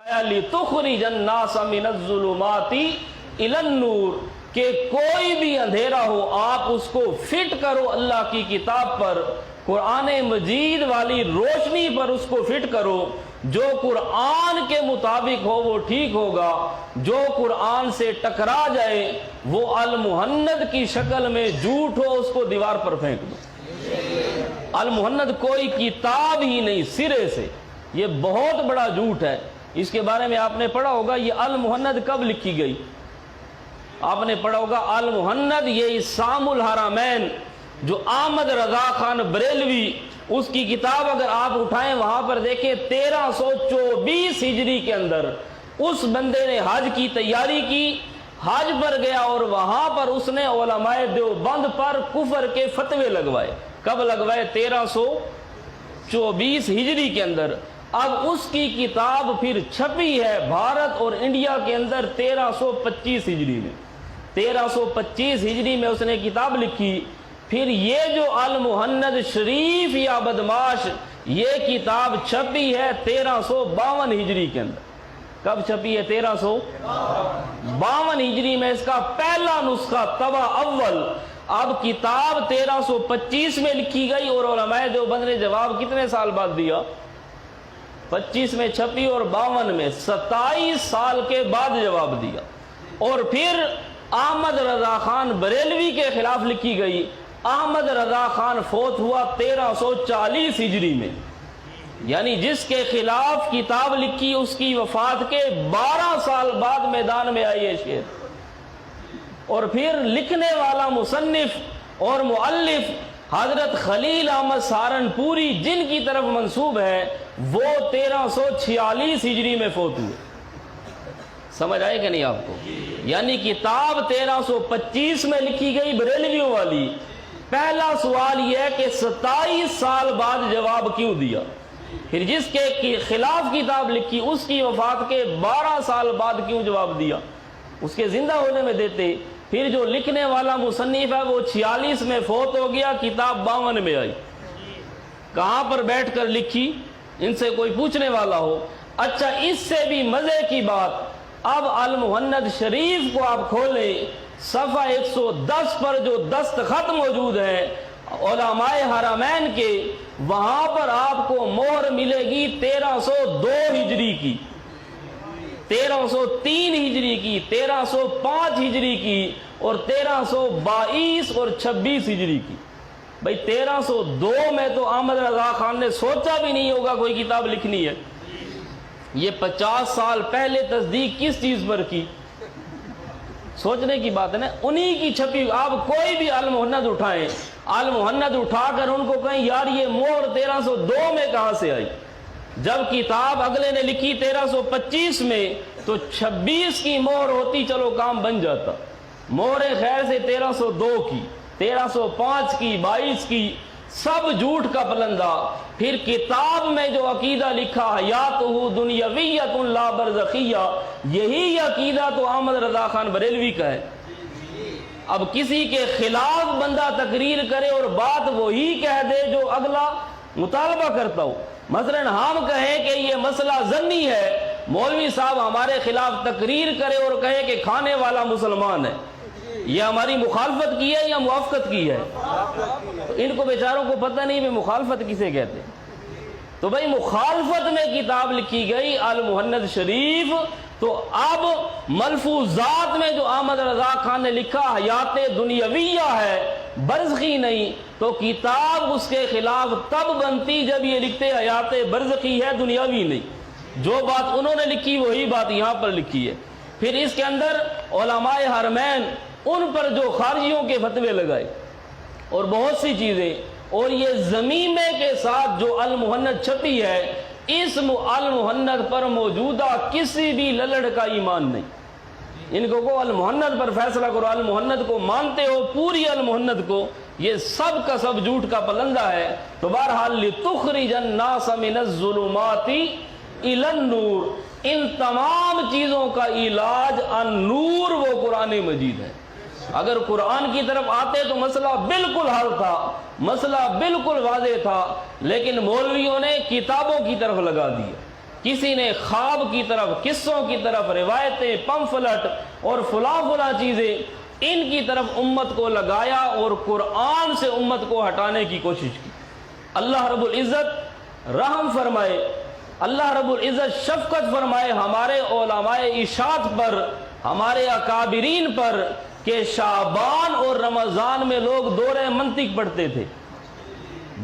لِتُخْرِجَ النَّاسَ مِنَ الظُّلُمَاتِ إِلَى النُّورِ کہ کوئی بھی اندھیرا ہو آپ اس کو فٹ کرو اللہ کی کتاب پر، قرآن مجید والی روشنی پر اس کو فٹ کرو، جو قرآن کے مطابق ہو وہ ٹھیک ہوگا، جو قرآن سے ٹکرا جائے وہ المہند کی شکل میں جھوٹ ہو اس کو دیوار پر پھینک دو۔ المہند کوئی کتاب ہی نہیں سرے سے، یہ بہت بڑا جھوٹ ہے۔ اس کے بارے میں آپ نے پڑھا ہوگا یہ المہند کب لکھی گئی، آپ نے پڑھا ہوگا المہند یہ اسام الحرمین جو احمد رضا خان بریلوی اس کی کتاب اگر آپ اٹھائیں وہاں پر دیکھیں 1324 ہجری کے اندر اس بندے نے حج کی تیاری کی، حج پر گیا اور وہاں پر اس نے علماء دیوبند پر کفر کے فتوے لگوائے۔ کب لگوائے؟ 1324 ہجری کے اندر۔ اب اس کی کتاب پھر چھپی ہے بھارت اور انڈیا کے اندر 1325 ہجری میں، 1325 ہجری میں اس نے کتاب لکھی۔ پھر یہ جو المہند شریف یا بدماش یہ کتاب چھپی ہے 1352 ہجری کے اندر۔ کب چھپی ہے؟ 1352 ہجری میں اس کا پہلا نسخہ طبع اول۔ اب کتاب 1325 میں لکھی گئی اور علماء دیوبند نے جواب کتنے سال بعد دیا؟ 25 میں چھپی اور 52 میں 27 سال کے بعد جواب دیا۔ اور پھر احمد رضا خان بریلوی کے خلاف لکھی گئی۔ احمد رضا خان فوت ہوا 1340 ہجری میں، یعنی جس کے خلاف کتاب لکھی اس کی وفات کے 12 سال بعد میدان میں آئی ہے شعر۔ اور پھر لکھنے والا مصنف اور مؤلف حضرت خلیل احمد سہارنپوری جن کی طرف منسوب ہے وہ 1346 ہجری میں فوت ہوئے۔ سمجھ آئے کہ نہیں آپ کو؟ یعنی کتاب 1325 میں لکھی گئی بریلویوں والی۔ پہلا سوال یہ ہے کہ 27 سال بعد جواب کیوں دیا؟ پھر جس کے خلاف کتاب لکھی اس کی وفات کے 12 سال بعد کیوں جواب دیا؟ اس کے زندہ ہونے میں دیتے۔ پھر جو لکھنے والا مصنف ہے وہ 46 میں فوت ہو گیا، کتاب 52 میں آئی۔ کہاں پر بیٹھ کر لکھی؟ ان سے کوئی پوچھنے والا ہو۔ اچھا اس سے بھی مزے کی بات، اب المہند شریف کو آپ کھولیں صفحہ 110 پر جو دستخط موجود ہے علماء حرمین کے، وہاں پر آپ کو مہر ملے گی 1302 ہجری کی، 1303 ہجری کی، 1305 ہجری کی اور 1322 اور 26 ہجری کی۔ بھئی 1302 میں تو احمد رضا خان نے سوچا بھی نہیں ہوگا کوئی کتاب لکھنی ہے۔ یہ 50 سال پہلے تصدیق کس چیز پر کی؟ سوچنے کی بات ہے نا، انہی کی چھپی۔ آپ کوئی بھی المہند اٹھائیں، المہند اٹھا کر ان کو کہیں یار یہ مہر 1302 میں کہاں سے آئی؟ جب کتاب اگلے نے لکھی 1325 میں تو 26 کی مہر ہوتی چلو کام بن جاتا۔ مہریں خیر سے 1302 کی، 1305 کی، 22 کی، سب جھوٹ کا پلندہ۔ پھر کتاب میں جو عقیدہ لکھا حیاتہ دنیاویۃ لا برزخیہ، یہی عقیدہ تو احمد رضا خان بریلوی کا ہے۔ اب کسی کے خلاف بندہ تقریر کرے اور بات وہی کہہ دے جو اگلا مطالبہ کرتا ہو۔ مثلا ہم کہیں کہ یہ مسئلہ ظنی ہے، مولوی صاحب ہمارے خلاف تقریر کرے اور کہے کہ کھانے والا مسلمان ہے، یہ ہماری مخالفت کی ہے یا موافقت کی ہے؟ تو ان کو بیچاروں کو پتہ نہیں بھی مخالفت کسے کہتے ہیں۔ تو بھئی مخالفت میں کتاب لکھی گئی المہند شریف، تو اب ملفوظات میں جو احمد رضا خان نے لکھا حیات دنیاویہ ہے برزخی نہیں، تو کتاب اس کے خلاف تب بنتی جب یہ لکھتے حیات برزخی ہے دنیاوی نہیں۔ جو بات انہوں نے لکھی وہی بات یہاں پر لکھی ہے۔ پھر اس کے اندر علماء حرمین ان پر جو خارجیوں کے فتوے لگائے اور بہت سی چیزیں، اور یہ ضمیمے کے ساتھ جو المہند چھپی ہے، اس المہند پر موجودہ کسی بھی للڑ کا ایمان نہیں۔ ان کو المہند پر فیصلہ کرو، المہند کو مانتے ہو پوری المہند کو، یہ سب کا سب جھوٹ کا پلندہ ہے۔ تو بہرحال لِتُخْرِجَ النَّاسَ مِنَ الظُّلُمَاتِ إِلَى النُّورِ، ان تمام چیزوں کا علاج النور وہ قرآن مجید ہے۔ اگر قرآن کی طرف آتے تو مسئلہ بالکل حل تھا، مسئلہ بالکل واضح تھا، لیکن مولویوں نے کتابوں کی طرف لگا دیا۔ کسی نے خواب کی طرف، قصوں کی طرف، روایتیں، پمفلٹ اور فلاں چیزیں، ان کی طرف امت کو لگایا اور قرآن سے امت کو ہٹانے کی کوشش کی۔ اللہ رب العزت رحم فرمائے، اللہ رب العزت شفقت فرمائے ہمارے علماء اشاعت پر، ہمارے اکابرین پر، کہ شعبان اور رمضان میں لوگ دورہ منطق پڑھتے تھے،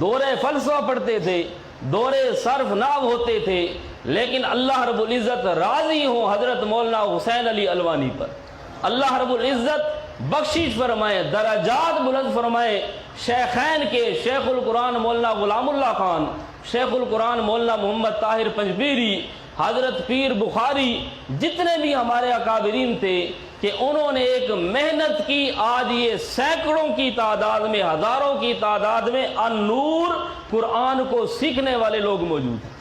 دورہ فلسفہ پڑھتے تھے، دورے صرف ناو ہوتے تھے، لیکن اللہ رب العزت راضی ہوں حضرت مولانا حسین علی الوانی پر۔ اللہ رب العزت بخشش فرمائے، درجات بلند فرمائے شیخین کے، شیخ القرآن مولانا غلام اللہ خان، شیخ القرآن مولانا محمد طاہر پنجبیری، حضرت پیر بخاری، جتنے بھی ہمارے اکابرین تھے، کہ انہوں نے ایک محنت کی، آج یہ سینکڑوں کی تعداد میں، ہزاروں کی تعداد میں النور قرآن کو سیکھنے والے لوگ موجود ہیں۔